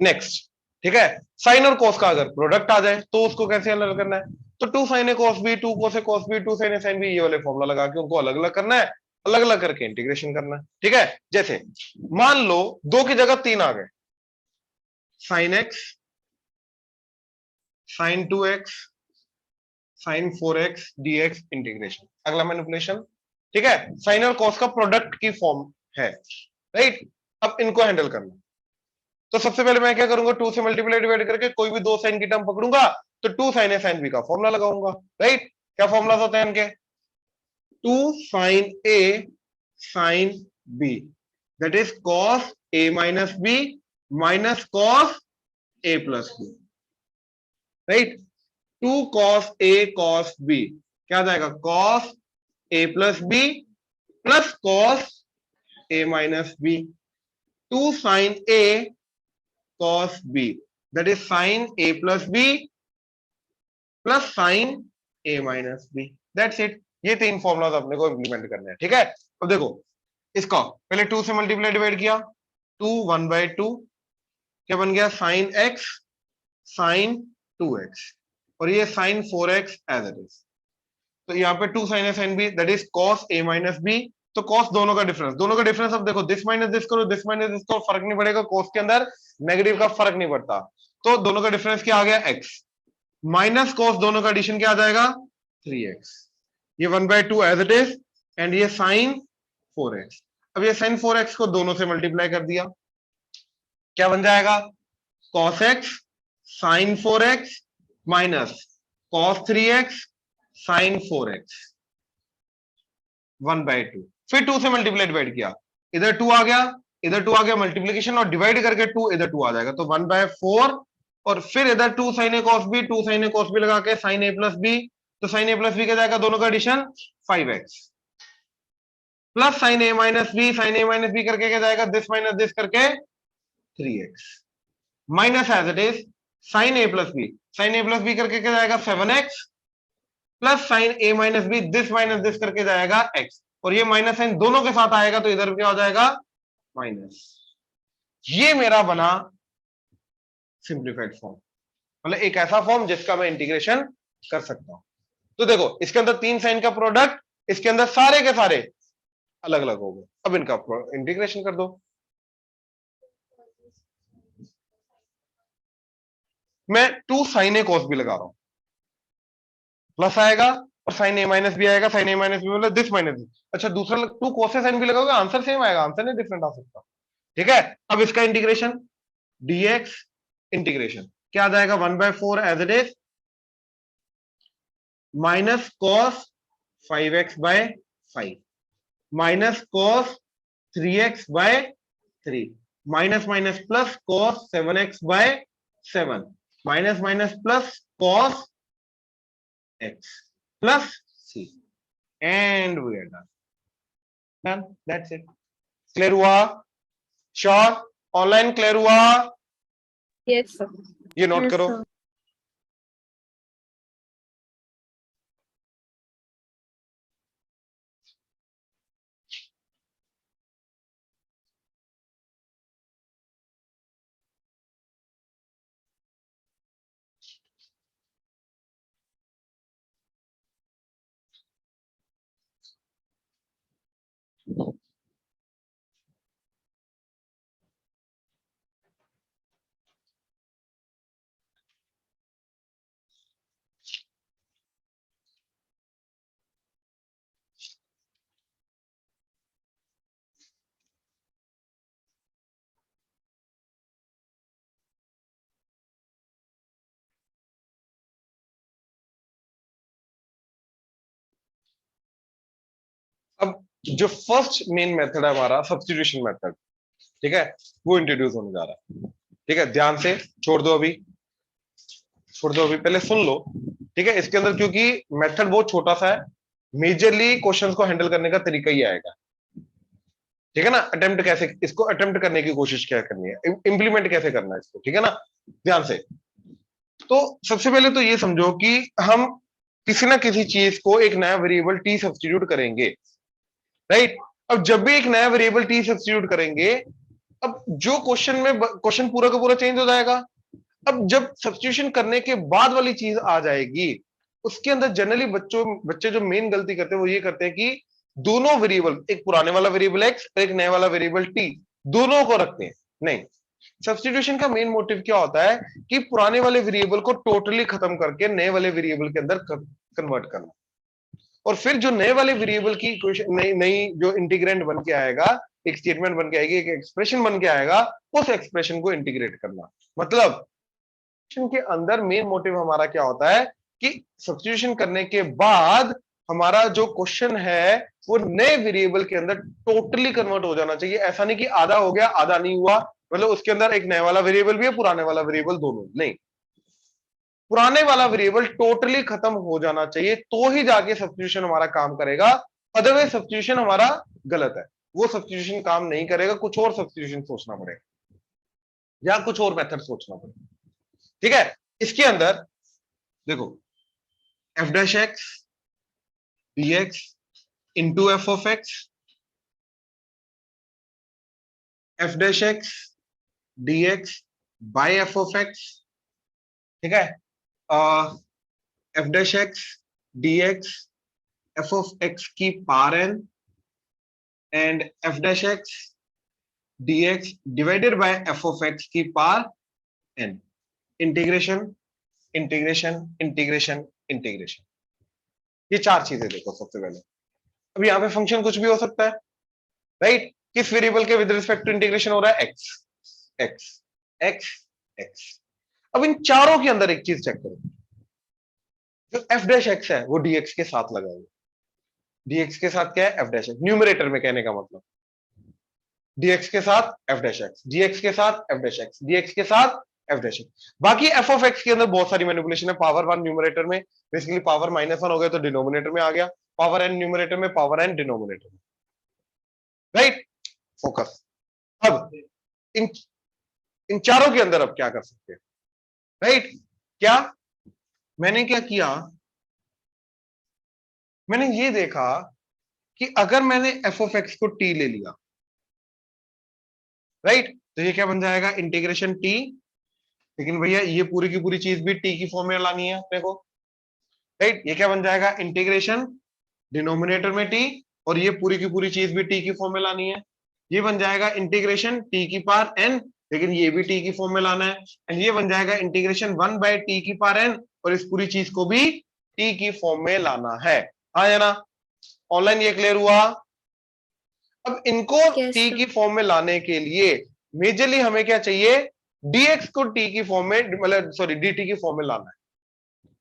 A: नेक्स्ट, ठीक है। साइन और कॉस का अगर प्रोडक्ट आ जाए तो उसको कैसे अलग करना है, तो 2 sin a cos b 2 cos a cos b 2 sin a sin b, ये वाले फॉर्मूला लगा के उनको अलग अलग करना है, अलग अलग करके इंटीग्रेशन करना है, ठीक है। जैसे मान लो 2 की जगह 3 आ गए, sin x sin 2x sin 4x dx integration, अगला मैनिपुलेशन, ठीक है। साइन और कॉस का प्रोडक्ट की फॉर्म है, राइट। अब इनको हैंडल करना, तो सबसे पहले मैं क्या करूंगा, 2 से मल्टीप्लाई डिवाइड करके कोई भी 2 साइन की टर्म पकड़ूंगा, तो 2 sin a sin b का फॉर्मूला लगाऊंगा, राइट। क्या फॉर्मूला होते हैं इनके? 2 sin a sin b, that is cos a minus b minus cos a plus b, right. 2 cos a cos b क्या आ जाएगा, cos a plus b plus cos a minus b। 2 sin a cos b, that is sin a plus b plus sin a minus b, that's it। ये 3 formulas अपने को implement करने हैं, ठीक है। अब देखो इसका पहले 2 से मल्टीप्लाई डिवाइड किया, 2 1/2 क्या बन गया, sin x sin 2x, और ये sin 4x as it is. तो यहाँ पे 2 sin a sin b that is cos a minus b, तो cos दोनों का डिफरेंस, दोनों का डिफरेंस अब देखो, दिस माइनस दिस करो, दिस माइनस दिस करो, फर्क नहीं पड़ेगा, cos के अंदर नेगेटिव का फर्क नहीं पड़ता, तो दोनों का डिफरेंस क्या आ गया, x माइनस cos, दोनों का एडिशन क्या आ जाएगा, 3x, ये 1/2 एज इट इज, एंड ये sin 4x। अब ये sin 4x को दोनों से मल्टीप्लाई कर दिया, क्या बन जाएगा, cos x sin 4x minus cos 3x sin 4x 1/2, फिर 2 से मल्टीप्लाई डिवाइड किया, इधर 2 आ गया, इधर 2 आ गया, मल्टीप्लीकेशन और डिवाइड करके 2 इधर 2 आ जाएगा, तो 1/4, और फिर इधर 2 sin a cos b 2 sin a cos b लगा के sin a plus b, तो sin a plus b क्या जाएगा, दोनों का addition 5x plus sin a minus b sin a minus b करके क्या जाएगा, दिस माइनस दिस करके 3x minus as it is sin a plus b करके क्या जाएगा, 7x plus sin a minus b this minus this करके जाएगा x, और ये माइनस साइन दोनों के साथ आएगा, तो इधर क्या हो जाएगा, माइनस। ये मेरा बना सिंप्लीफाइड फॉर्म, मतलब एक ऐसा फॉर्म जिसका मैं इंटीग्रेशन कर सकता हूं। तो देखो इसके अंदर 3 साइन का प्रोडक्ट, इसके अंदर सारे के सारे अलग अलग हो गए, अब इनका इंटीग्रेशन कर दो। मैं 2 sin a cos b लगा रहा हूं, प्लस आएगा और साइन ए माइनस बी आएगा, साइन ए माइनस बी मतलब दिस माइनस दिस। अच्छा दूसरा टू कोसेक साइन बी लगाओगे, आंसर सेम आएगा, आंसर नहीं डिफरेंट आ सकता। ठीक है, अब इसका इंटीग्रेशन dx इंटीग्रेशन क्या आ जाएगा, 1/4 as it is minus cos 5x/5 minus cos 3x/3 minus minus plus cos 7x/7 minus minus plus cos x plus c and we are done, that's it. Clear हुआ? Sure? Online clear हुआ?
B: Yes, sir.
A: ये note
B: Yes,
A: करो।
B: sir.
A: अब जो first main method है हमारा substitution method, ठीक है, वो इंट्रोड्यूस होने जा रहा है। ठीक है, ध्यान से छोड़ दो अभी, छोड़ दो अभी, पहले सुन लो। ठीक है, इसके अंदर क्योंकि मेथड बहुत छोटा सा है, मेजरली क्वेश्चंस को हैंडल करने का तरीका ही आएगा। ठीक है ना, अटेम्प्ट कैसे, इसको अटेम्प्ट करने की कोशिश क्या करनी है, इंप्लीमेंट कैसे करना है इसको। ठीक है ना, ध्यान से। तो सबसे पहले तो ये समझो कि हम किसी ना किसी चीज को एक नया वेरिएबल टी सब्स्टिट्यूट करेंगे, राइट। अब जब भी एक नया वेरिएबल टी सब्स्टिट्यूट करेंगे, अब जो क्वेश्चन में क्वेश्चन पूरा का पूरा चेंज हो जाएगा। अब जब सब्स्टिट्यूशन करने के बाद वाली चीज आ जाएगी, उसके अंदर जनरली बच्चे जो मेन गलती करते हैं वो ये करते हैं कि दोनों वेरिएबल, एक पुराने वाला वेरिएबल एक्स और एक नए वाला वेरिएबल टी, दोनों को रखते हैं। नहीं, सब्स्टिट्यूशन का मेन मोटिव क्या होता है कि पुराने वाले वेरिएबल को टोटली खत्म करके नए वाले वेरिएबल के अंदर कन्वर्ट करना, और फिर जो नए वाले वेरिएबल की नई नई जो इंटीग्रेंट बन के आएगा, एक स्टेटमेंट बन के आएगी, एक एक्सप्रेशन बन के आएगा, उस एक्सप्रेशन को इंटीग्रेट करना। मतलब के अंदर मेन मोटिव हमारा क्या होता है कि सब्स्टिट्यूशन करने के बाद हमारा जो क्वेश्चन है वो नए वेरिएबल के अंदर टोटली कन्वर्ट हो जाना चाहिए। ऐसा नहीं कि आधा हो गया आधा नहीं हुआ, मतलब उसके अंदर एक नया वाला वेरिएबल भी है, पुराने वाला वेरिएबल, दोनों नहीं, पुराने वाला वेरिएबल टोटली खत्म हो जाना चाहिए, तो ही जाके सब्स्टिट्यूशन हमारा काम करेगा। अदरवाइज सब्स्टिट्यूशन हमारा गलत है, वो सब्स्टिट्यूशन काम नहीं करेगा, कुछ और सब्स्टिट्यूशन सोचना पड़ेगा या कुछ और मेथड सोचना पड़ेगा। ठीक है, इसके अंदर देखो f dash x d x into f of x, f dash x d x by f of x, ठीक है, f dash x d x f of x की power n and f dash x d x divided by f of x की power n, integration integration integration integration. ये चार चीजें देखो सबसे पहले। अब यहाँ पे फंक्शन कुछ भी हो सकता है, राइट। किस वेरिएबल के विद रिस्पेक्ट टू इंटीग्रेशन हो रहा है, एक्स एक्स एक्स एक्स। अब इन चारों के अंदर एक चीज चेक करो, जो एफ डैश एक्स है वो डीएक्स के साथ लगा हुआ, डीएक्स के साथ क्या है, एफ डैश एक्स, न्यूमरेटर में कहने का मतलब डीएक्स के साथ एफ डैश एक्स, डीएक्स के साथ एफ डैश एक्स, डीएक्स के साथ एफ डैश एक्स। बाकी एफ ऑफ एक्स के अंदर बहुत सारी मैनिपुलेशन है। पावर वन न्यूमरेटर में, बेसिकली पावर -1 हो गया तो डिनोमिनेटर में आ गया, पावर एन न्यूमरेटर में, पावर एन डिनोमिनेटर में, राइट। फोकस। अब इन चारों के अंदर अब क्या कर सकते हैं, राइट। क्या मैंने क्या किया, मैंने ये देखा कि अगर मैंने एफ ऑफ एक्स को टी ले लिया, राइट, तो ये क्या बन जाएगा, इंटीग्रेशन टी। लेकिन भैया ये पूरी की पूरी चीज भी टी की फॉर्म में लानी है अपने को, राइट। ये क्या बन जाएगा, इंटीग्रेशन डिनोमिनेटर में टी, और ये पूरी की पूरी चीज भी टी की फॉर्म में लानी है। ये बन जाएगा इंटीग्रेशन टी की पावर एन, लेकिन ये भी टी की फॉर्म में लाना है। एंड ये बन जाएगा इंटीग्रेशन 1/t की पावर एन, और इस पूरी चीज को भी टी की फॉर्म में लाना है। हाँ या ना? ऑनलाइन ये क्लियर हुआ? अब इनको
B: Yes,
A: टी
B: sir.
A: की फॉर्म में लाने के लिए मेजरली हमें क्या चाहिए? डीएक्स को टी की फॉर्म में, मतलब सॉरी डीटी की फॉर्म में लाना है,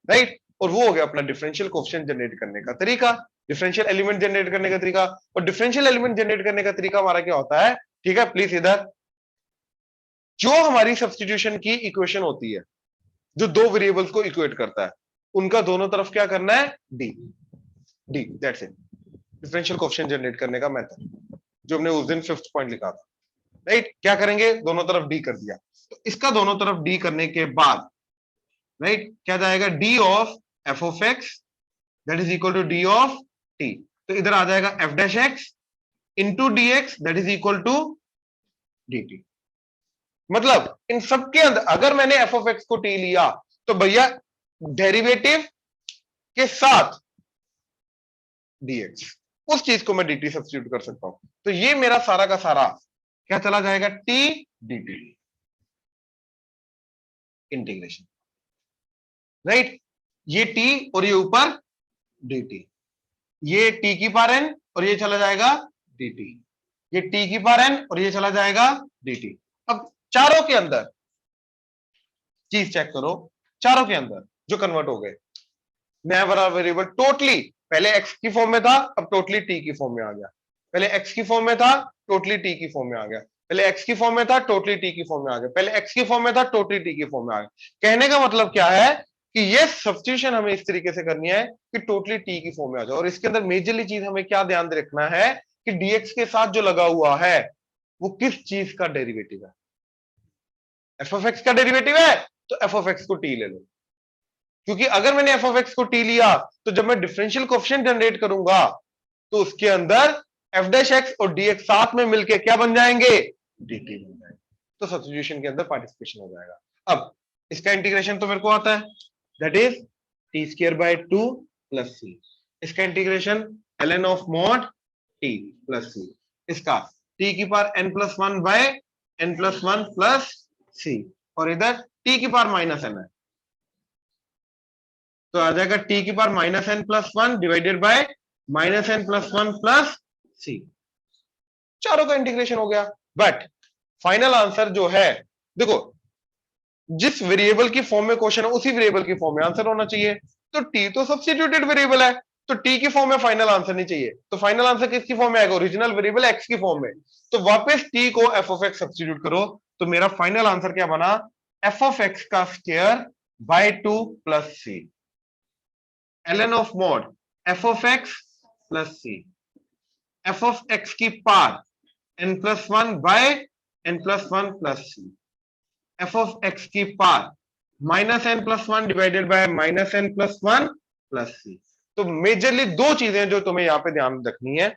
A: राइट? और वो हो गया अपना डिफरेंशियल कोएफिशिएंट जनरेट करने का तरीका, डिफरेंशियल एलिमेंट जनरेट करने का तरीका। और डिफरेंशियल एलिमेंट जनरेट करने का तरीका हमारा क्या होता है? ठीक है, प्लीज इधर, जो हमारी सब्स्टिट्यूशन की इक्वेशन होती है, जो दो वेरिएबल्स को इक्वेट करता है, उनका दोनों तरफ क्या करना है? D. D, that's it. Differential coefficient generate करने का मेथड जो हमने उस दिन 5th पॉइंट लिखा था, राइट? क्या करेंगे? दोनों तरफ डी कर दिया। तो इसका दोनों तरफ डी करने के बाद, राइट, क्या जाएगा? D of f of x that is equal to d of t. तो इधर आ जाएगा f dash x into d x that is equal to d t. मतलब इन सबके अंदर अगर मैंने एफ ऑफ एक्स को टी लिया तो भैया डेरिवेटिव के साथ डीएक्स, उस चीज को मैं dt सब्स्टिट्यूट कर सकता हूं। तो ये मेरा सारा का सारा क्या चला जाएगा? t dt integration, right? ये t और ये ऊपर dt, ये t की पावर n और ये चला जाएगा dt, ये t की पावर n और ये चला जाएगा dt। अब चारों के अंदर चीज चेक करो, चारों के अंदर जो कन्वर्ट हो गए, नया वाला वेरिएबल टोटली पहले x की फॉर्म में था, अब टोटली t की फॉर्म में आ गया। पहले x की फॉर्म में था, टोटली t की फॉर्म में आ गया। पहले x की फॉर्म में था, टोटली t की फॉर्म में आ गया। पहले x की फॉर्म में था, टोटली t की फॉर्म में आ गया। कहने का मतलब क्या है कि ये सब्स्टिट्यूशन हमें इस तरीके से करनी है कि टोटली t की फॉर्म में आ जाए। और इसके अंदर मेजरली चीज हमें क्या ध्यान रखना है कि dx के साथ जो लगा हुआ है वो किस चीज का डेरिवेटिव है? एफ ऑफ एक्स का डेरिवेटिव है तो एफ ऑफ एक्स को t ले लो, क्योंकि अगर मैंने एफ ऑफ एक्स को टी लिया तो जब मैं डिफरेंशियल कोएफिशिएंट जनरेट करूंगा तो उसके अंदर एफ डैश एक्स और डी एक्स साथ में मिलके क्या बन जाएंगे? dt बन जाएंगे। तो सब्स्टिट्यूशन के अंदर पार्टिसिपेशन हो जाएगा। अब इसका इंटीग्रेशन तो मेरे को आता है, that is t square by 2 plus c. इसका integration ln of mod t plus c. इसका टी की power n plus 1 by n plus 1 plus c, और इधर टी की पावर माइनस n है, तो आ जाएगा टी की power minus n plus 1 divided by minus n plus 1 plus c. चारों का इंटीग्रेशन हो गया। बट फाइनल आंसर जो है, देखो, जिस वेरिएबल की फॉर्म में क्वेश्चन है उसी वेरिएबल की फॉर्म में आंसर होना चाहिए। तो टी तो सब्स्टिट्यूटेड वेरिएबल है, तो टी की फॉर्म में फाइनल आंसर नहीं चाहिए। तो फाइनल आंसर किसकी फॉर्म में आएगा? ओरिजिनल वेरिएबल एक्स की फॉर्म में। तो वापस टी को एफ ऑफ एक्स सब्स्टिट्यूट करो, तो मेरा फाइनल आंसर क्या बना? एफ ऑफ एक्स का square by 2 plus c, ln of mod f of x plus c, f of x की power n plus 1 by n plus 1 plus c, f of x की power minus n plus 1 divided by minus n plus 1 plus c. तो majorly दो चीजें जो तुम्हें यहां पे ध्यान रखनी है,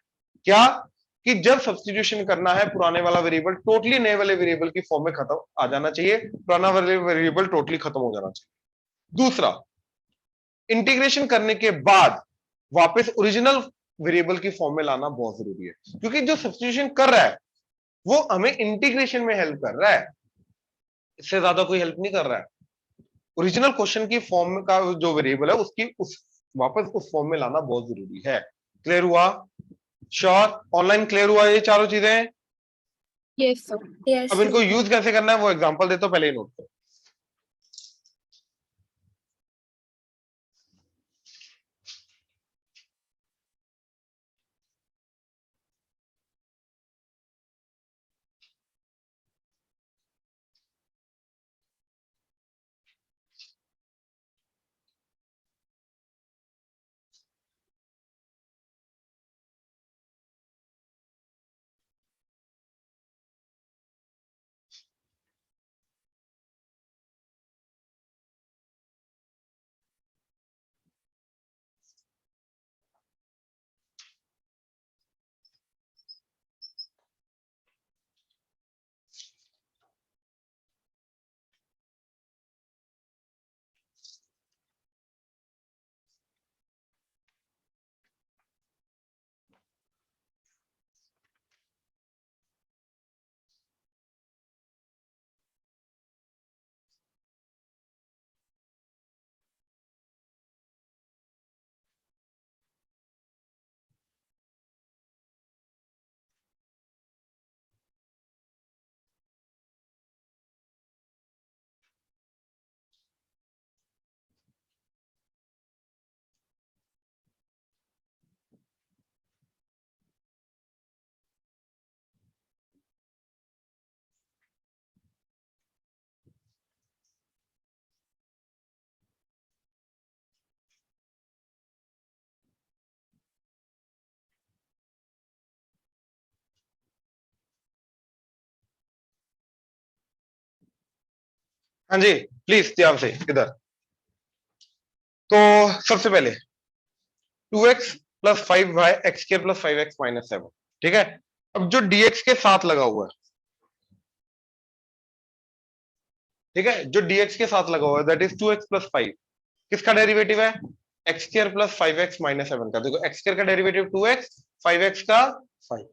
A: क्या? कि जब सब्स्टिट्यूशन करना है पुराने वाला वेरिएबल टोटली नए वाले वेरिएबल की फॉर्म में खत्म आ जाना चाहिए, पुराना वाले वेरिएबल टोटली खत्म हो जाना चाहिए। दूसरा, इंटीग्रेशन करने के बाद वापस ओरिजिनल वेरिएबल की फॉर्म में लाना बहुत जरूरी है, क्योंकि जो सब्स्टिट्यूशन कर रहा है वो हमें इंटीग्रेशन में हेल्प कर रहा है, इससे ज्यादा कोई हेल्प नहीं कर रहा है। ओरिजिनल क्वेश्चन की फॉर्म का जो वेरिएबल है उसकी वापस उस फॉर्म में लाना बहुत जरूरी है। क्लियर हुआ? श्योर? ऑनलाइन क्लियर हुआ ये चारों चीजें?
B: Yes, sir.
A: अब इनको यूज कैसे करना है वो एग्जांपल देता हूं, पहले ही नोट करो। हाँ जी, प्लीज ध्यान से इधर। तो सबसे पहले 2x plus 5y x square plus 5x minus 7, ठीक है। अब जो dx के साथ लगा हुआ है, ठीक है, जो dx के साथ लगा हुआ है दैट इज 2x प्लस 5, किसका डेरिवेटिव है? X square plus 5x minus 7 का। देखो एक्स स्क्वायर का डेरिवेटिव 2x, 5x का 5।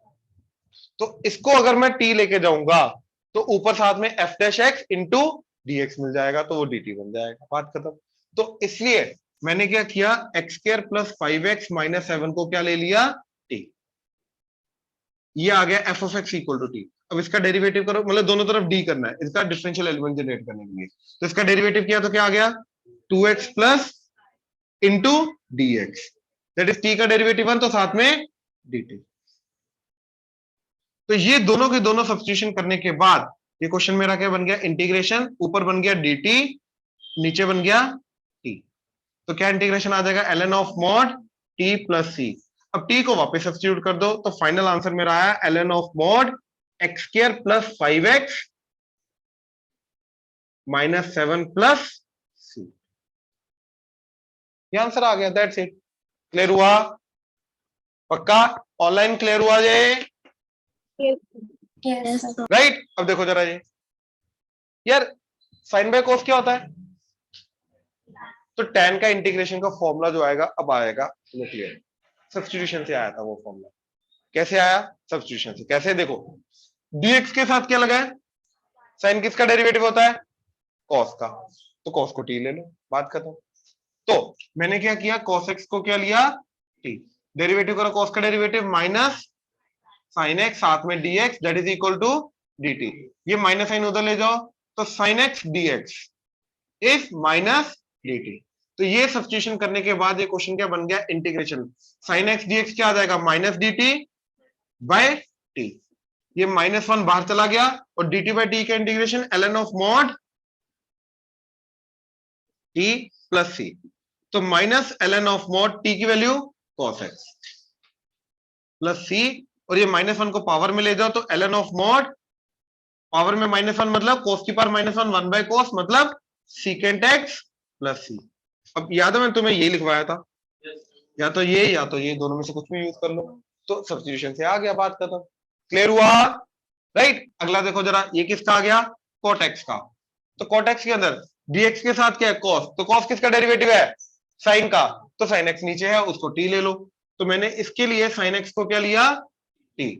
A: तो इसको अगर मैं t लेके जाऊंगा तो ऊपर साथ में f dash x into dx मिल जाएगा, तो वो dt बन जाएगा, बात खत्म। तो इसलिए मैंने क्या किया, x square plus 5x minus 7 को क्या ले लिया, t। ये आ गया f of x equal to t. अब इसका डेरिवेटिव करो, मतलब दोनों तरफ डी करना है इसका डिफरेंशियल एलिमेंट जनरेट करने के लिए। तो इसका डेरिवेटिव किया तो क्या आ गया, 2x plus into d x, that is T का डेरिवेटिव 1, तो साथ में डी टी। तो ये दोनों के दोनों सब्स्टिट्यूशन करने के बाद ये क्वेश्चन मेरा क्या बन गया, इंटीग्रेशन, ऊपर बन गया डी टी, नीचे बन गया टी। तो क्या इंटीग्रेशन आ जाएगा, l n of mod t plus c. अब टी को वापस सब्स्टिट्यूट कर दो, तो फाइनल आंसर मेरा आया l n of mod x square plus 5x minus 7 plus c. ये आंसर आ गया, दैट्स इट। क्लियर हुआ? पक्का? ऑनलाइन क्लियर हुआ ये?
B: Yes, sir.
A: राइट। अब देखो जरा ये, यार साइन बाय कॉस क्या होता है? तो tan का इंटीग्रेशन का फॉर्मूला जो आएगा अब आएगा, क्लियर। सब्स्टिट्यूशन से आया था वो फॉर्मूला। कैसे आया? सब्स्टिट्यूशन से। कैसे? देखो dx के साथ क्या लगा है, साइन किसका डेरिवेटिव होता है, कॉस का। तो कॉस को टी ले लो, बात खत्म। तो मैंने क्या किया, cos x को क्या लिया, टी। डेरिवेटिव करो, cos का डेरिवेटिव माइनस साइन एक्स साथ में dx that is equal to dt। ये माइनस साइन उधर ले जाओ, तो sine x dx is minus dt। तो ये सब्स्टिट्यूशन करने के बाद ये क्वेश्चन क्या बन गया, इंटीग्रेशन। साइन एक्स dx क्या आ जाएगा, माइनस dt बाय टी। ये -1 बाहर चला गया, और dt बाय टी का integration ln of mod t plus c. तो minus ln of mod t की value cos x plus c, और ये -1 को पावर में ले जाओ, तो ln ऑफ मॉड पावर में -1 मतलब cos की पावर -1, 1 बाय cos मतलब सीकेंट x प्लस सी। अब याद है मैंने तुम्हें ये लिखवाया था, या तो ये या तो ये, दोनों में से कुछ भी यूज कर लो। तो सब्स्टिट्यूशन से आ गया, बात खत्म। क्लियर हुआ? राइट। अगला देखो जरा, ये किसका आ गया, cot x का। तो cot x के अंदर dx के साथ क्या है, cos। तो cos किसका डेरिवेटिव है, sin का। तो sin x नीचे है, उसको t ले लो। तो मैंने इसके लिए sin x को क्या लिया, t।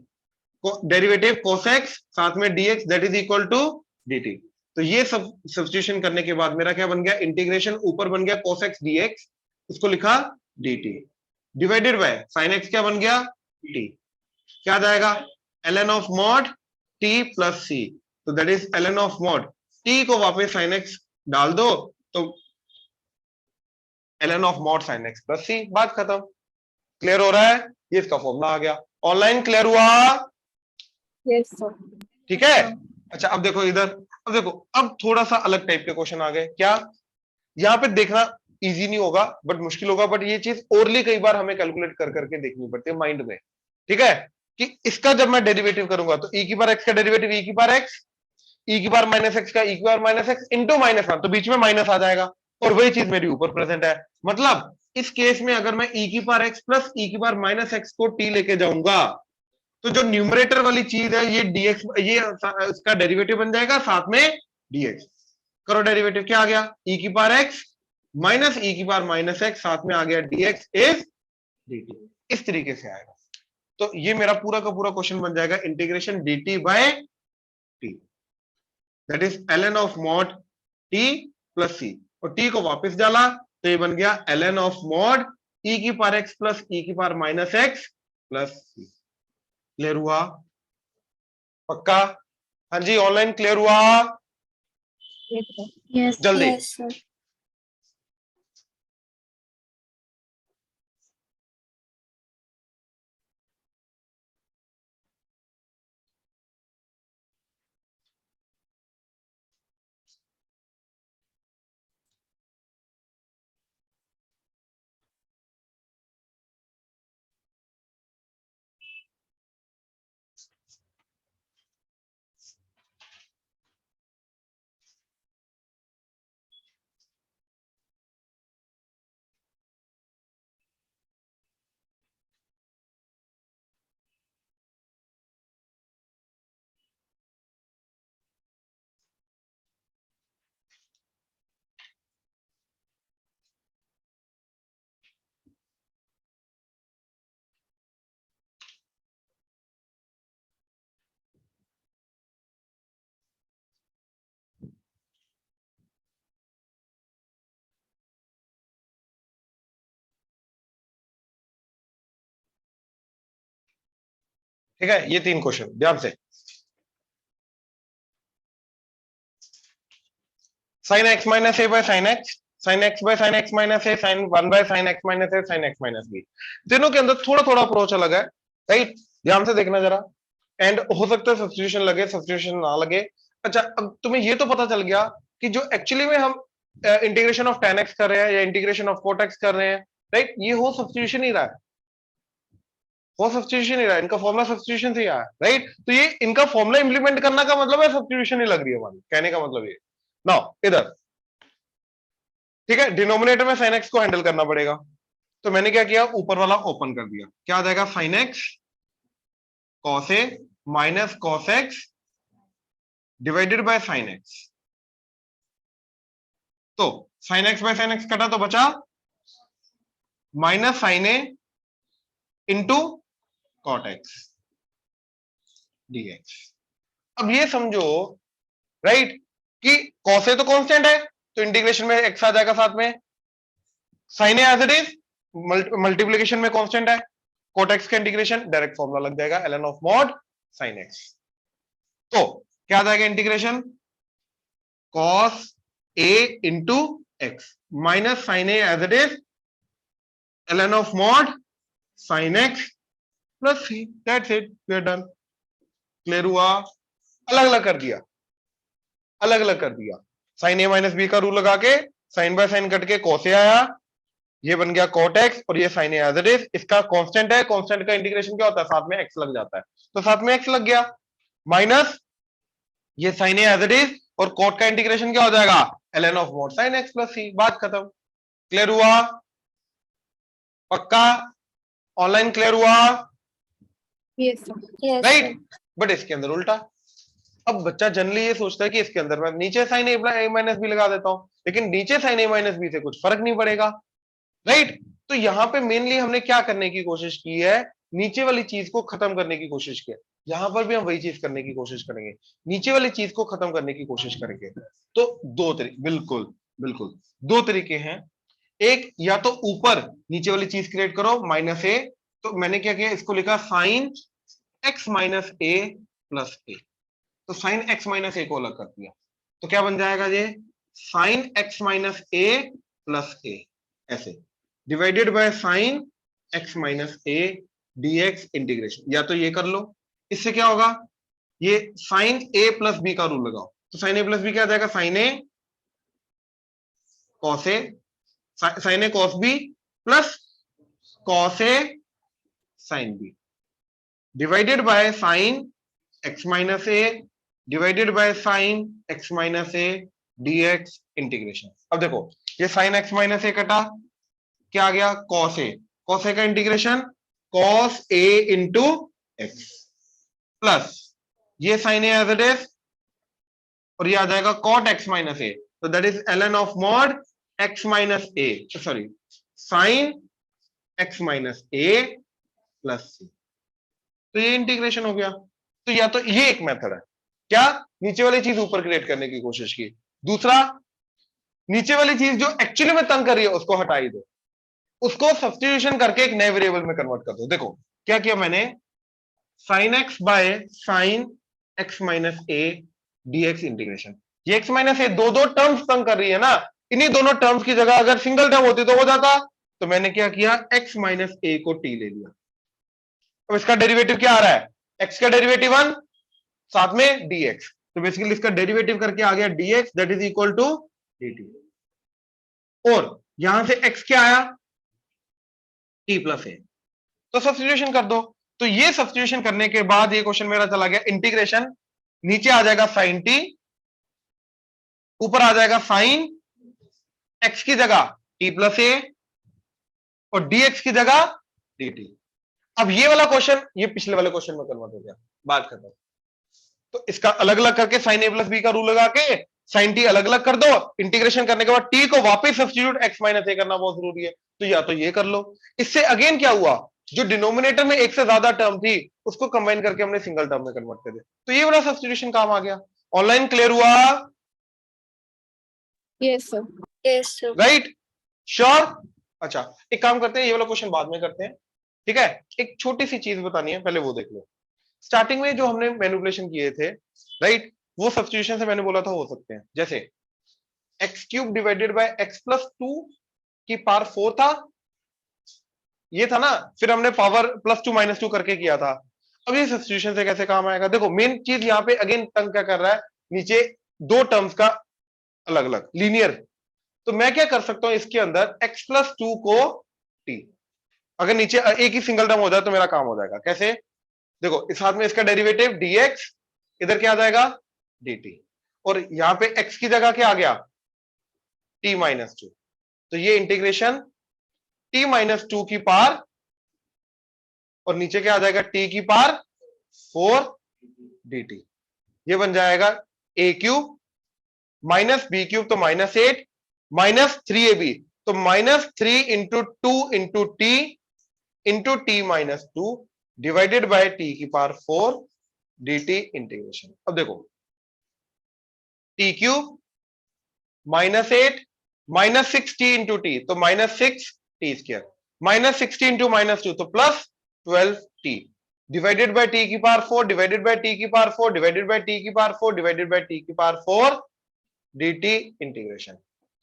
A: डेरिवेटिव cos x साथ में dx that is equal to dt। तो ये सब सब्स्टिट्यूशन करने के बाद मेरा क्या बन गया, इंटीग्रेशन, ऊपर बन गया cos x dx, इसको लिखा dt, divided by sin x क्या बन गया, t। क्या आ जाएगा, ln of mod t plus c. तो that is ln of mod t को वापस sin x डाल दो, तो ln of mod sin x plus c, बात खत्म। क्लियर हो रहा है? ये इसका फॉर्मूला आ गया। ऑनलाइन क्लियर हुआ?
B: Yes, sir.
A: ठीक है। अच्छा अब देखो इधर, अब देखो, अब थोड़ा सा अलग टाइप के क्वेश्चन आ गए। क्या? यहाँ पे देखना इजी नहीं होगा, बट मुश्किल होगा, बट ये चीज ओरली कई बार हमें कैलकुलेट कर करके देखनी पड़ती है माइंड में। ठीक है, कि इसका जब मैं डेरिवेटिव करूंगा तो e की बार x का डेरिवेटिव e की बार x, e की बार माइनस एक्स का e की बार माइनस एक्स इंटू -1, तो बीच में माइनस आ जाएगा, और वही चीज मेरी ऊपर प्रेजेंट है। मतलब इस केस में अगर मैं e की बार x प्लस e की बार माइनस एक्स को t लेके जाऊंगा, तो जो न्यूमरेटर वाली चीज है ये dx, ये इसका डेरिवेटिव बन जाएगा साथ में dx। करो डेरिवेटिव, क्या आ गया, e की पावर x माइनस e की पावर माइनस x साथ में आ गया dx इज dt। इस तरीके से आएगा। तो ये मेरा पूरा का पूरा क्वेश्चन बन जाएगा, integration dt by t that is ln of mod t plus c, और t को वापस डाला तो ये बन गया ln ऑफ मॉड e की पावर x प्लस e की power minus x plus c। Clear हुआ? पक्का? हाँ जी, ऑनलाइन क्लियर हुआ?
B: Yes, sir.
D: Yes,
A: जल्दी।
D: yes, sir.
A: ठीक है, ये 3 क्वेश्चन ध्यान से। Sine x minus a by sine x, sine x by sine x minus a, sine 1 by sine x minus a, sine x minus b. तीनों के अंदर थोड़ा थोड़ा अप्रोच अलग है, राइट? ध्यान से देखना जरा। एंड हो सकता है सब्स्टिट्यूशन लगे, सब्स्टिट्यूशन ना लगे। अच्छा, अब तुम्हें ये तो पता चल गया कि जो एक्चुअली में हम इंटीग्रेशन ऑफ tan x कर रहे हैं या इंटीग्रेशन ऑफ cot x कर रहे हैं, राइट, ये हो सब्स्टिट्यूशन ही रहा है, वो सब्स्टिट्यूशन ही रहा है, इनका फॉर्मूला सब्स्टिट्यूशन से ही आया, राइट? तो ये इनका फॉर्मूला इंप्लीमेंट करना का मतलब है सब्स्टिट्यूशन ही लग रही है हमारी, कहने का मतलब ये। नाउ इधर, ठीक है, डिनोमिनेटर में sin x को हैंडल करना पड़ेगा, तो मैंने क्या किया, ऊपर वाला ओपन कर दिया। क्या आ जाएगा, sin x cos a minus cos x divided by sin x। तो sin x बाय sin x कटा तो बचा minus sin a into cot x dx। अब ये समझो, राइट, कि cos a तो कांस्टेंट है, तो इंटीग्रेशन में x आ जाएगा साथ में, sin a as it is multiplication में कांस्टेंट है, cot x का इंटीग्रेशन डायरेक्ट फॉर्मूला लग जाएगा ln of mod sin x। तो क्या आ जाएगा integration, cos a into x minus sin a as it is ln of mod sin x plus c। That's it, we are done. Clear हुआ? अलग अलग कर दिया, अलग अलग कर दिया। sin a माइनस बी का रूल लगा के sin बाय sin कट के cos a आया, ये बन गया cot x, और ये sin a as it is, इसका कांस्टेंट है, कांस्टेंट का इंटीग्रेशन क्या होता है, साथ में x लग जाता है, तो साथ में x लग गया, माइनस ये sin a as it is, और cot का इंटीग्रेशन क्या हो जाएगा, ln of mod sin x plus c। बात खत्म। क्लियर हुआ? पक्का? ऑनलाइन क्लियर हुआ?
B: Yes, sir.
D: Yes,
A: right? But इसके अंदर उल्टा, अब बच्चा जनरली ये सोचता है कि इसके अंदर मैं नीचे sin a माइनस बी लगा देता हूं, लेकिन नीचे sin a माइनस बी से कुछ फर्क नहीं पड़ेगा, राइट? तो यहां पे मेनली हमने क्या करने की कोशिश की है, नीचे वाली चीज को खत्म करने की कोशिश की है। यहां पर भी हम वही चीज करने की कोशिश करेंगे, नीचे वाली चीज को खत्म करने की कोशिश करेंगे। तो दो तरीके, बिल्कुल बिल्कुल दो तरीके हैं। एक, या तो ऊपर नीचे वाली चीज क्रिएट करो माइनस ए, तो मैंने क्या किया, इसको लिखा sign x minus a plus ए, तो साइन एक्स माइनस ए को अलग कर दिया, तो क्या बन जाएगा ये, sine x minus a plus a, ऐसे divided by sine x minus a d x integration. या तो ये कर लो, इससे क्या होगा, ये साइन ए प्लस बी का रूल लगाओ, तो साइन ए प्लस बी क्या आ जाएगा, sine a cos a, sine a cos b plus cos a sine b divided by sine x minus a divided by sine x minus a d x integration. अब देखो, ये sine x minus ए कटा, क्या आ गया, कॉस ए, कॉस ए का integration cos a into x plus ये sine a as it is, और ये आ जाएगा कॉट एक्स माइनस ए, तो that is ln of mod x minus a, sorry sine x minus a plus c. तो ये integration हो गया। तो या तो ये एक मेथड है, क्या, नीचे वाली चीज ऊपर क्रिएट करने की कोशिश की। दूसरा, नीचे वाली चीज जो एक्चुअली में तंग कर रही है उसको हटा ही दो, उसको सब्स्टिट्यूशन करके एक नए वेरिएबल में कन्वर्ट कर दो। देखो क्या किया मैंने, sine x by sine x minus a d x integration. ये एक्स माइनस ए दो दो टर्म्स तंग कर रही है ना, इन्हीं दोनों टर्म्स की जगह अगर सिंगल टर्म होती तो हो जाता, तो मैंने क्या किया, एक्स माइनस ए को टी ले लिया। अब इसका डेरिवेटिव क्या आ रहा है, एक्स का डेरिवेटिव 1 साथ में dx, तो बेसिकली इसका डेरिवेटिव करके आ गया dx that is equal to dt, और यहां से x क्या आया, t प्लस ए, तो सब्स्टिट्यूशन कर दो। तो ये सब्स्टिट्यूशन करने के बाद ये क्वेश्चन मेरा चला गया इंटीग्रेशन, नीचे आ जाएगा साइन t, ऊपर आ जाएगा साइन x की जगह t प्लस ए और dx की जगह dt। अब ये वाला क्वेश्चन ये पिछले वाले क्वेश्चन में कन्वर्ट हो गया, बात खत्म। तो इसका अलग अलग करके साइन ए प्लस बी का रूल लगा के साइन टी अलग अलग कर दो, इंटीग्रेशन करने के बाद टी को वापस सब्स्टिट्यूट एक्स माइनस ए करना बहुत जरूरी है, तो या तो ये कर लो। इससे अगेन क्या हुआ, जो डिनोमिनेटर में एक से ज्यादा टर्म थी उसको कंबाइन करके हमने सिंगल टर्म में कन्वर्ट कर दिया, तो ये वाला सब्स्टिट्यूशन काम आ गया। ऑनलाइन क्लियर हुआ?
B: Yes, sir.
D: yes, sir.
A: Right, sure? अच्छा, एक काम करते हैं, ये वाला क्वेश्चन बाद में करते हैं, ठीक है? एक छोटी सी चीज बतानी है, पहले वो देख लो। स्टार्टिंग में जो हमने मैनिपुलेशन किए थे, राइट, वो सब्स्टिट्यूशन से मैंने बोला था हो सकते हैं, जैसे x cube divided by x plus 2 की पावर 4 था, ये था ना, फिर हमने पावर प्लस 2 माइनस 2 करके किया था। अब ये सब्स्टिट्यूशन से कैसे काम आएगा? देखो मेन चीज यहाँ पे अगेन तंग क्या कर रहा है, नीचे दो टर्म्स का अलग अलग लीनियर, तो मैं क्या कर सकता हूं इसके अंदर x प्लस 2 को t, अगर नीचे एक ही सिंगल टर्म हो जाए तो मेरा काम हो जाएगा। कैसे? देखो इस हाथ में इसका डेरिवेटिव dx, इधर क्या आ जाएगा dt, और यहां पे x की जगह क्या आ गया t माइनस 2, तो ये इंटीग्रेशन t माइनस 2 की पावर, और नीचे क्या आ जाएगा t की पावर 4 dt, ये बन जाएगा a cube minus b cube तो माइनस 8 माइनस 3ab, तो minus 3 into 2 into t minus 2 divided by t की पावर 4 dt इंटीग्रेशन। अब देखो t cube minus 8 minus 6t into t, तो minus 6t square, minus 60 into minus 2 तो plus 12t divided by t की power 4 divided by t की power 4 divided by t की power 4 divided by t की power 4 dt integration.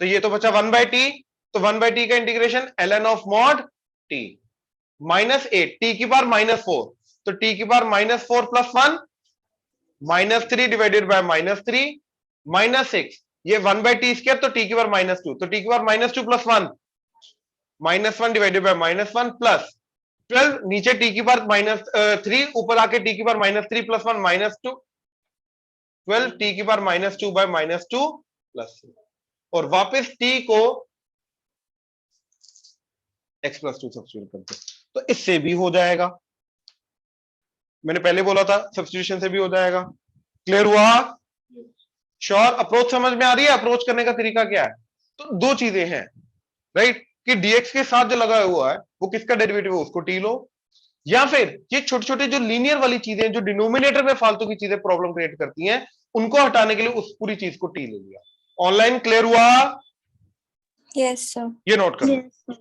A: तो ये तो बचा 1 बाय टी, तो 1 बाय टी का integration ln of mod t minus 8 T की पावर माइनस 4, तो टी की power minus 4 plus 1 minus 3 divided by minus 3 minus 6, ये 1 बाय टी स्क्वायर, तो टी की पावर माइनस 2, तो टी की power minus 2 plus 1 minus 1 divided by minus 1 plus 12, नीचे T की पावर माइनस 3, ऊपर आके टी की power minus 3 plus 1 minus 2, 12 t की power minus 2 by minus 2 plus 3, और वापस t को x प्लस 2 सब्स्टिट्यूट करते, तो इससे भी हो जाएगा, मैंने पहले बोला था सब्स्टिट्यूशन से भी हो जाएगा। क्लियर हुआ? श्योर? अप्रोच समझ में आ रही है? अप्रोच करने का तरीका क्या है? तो दो चीजें हैं, राइट, कि dx के साथ जो लगा हुआ है वो किसका डेरिवेटिव है उसको t लो, या फिर ये छोटे छोटे जो लीनियर वाली चीजें जो डिनोमिनेटर में फालतू की चीजें प्रॉब्लम क्रिएट करती हैं, उनको हटाने के लिए उस पूरी चीज को t ले लिया। ऑनलाइन क्लियर हुआ?
B: Yes, sir.
A: ये नोट कर लो।
B: Yes, sir.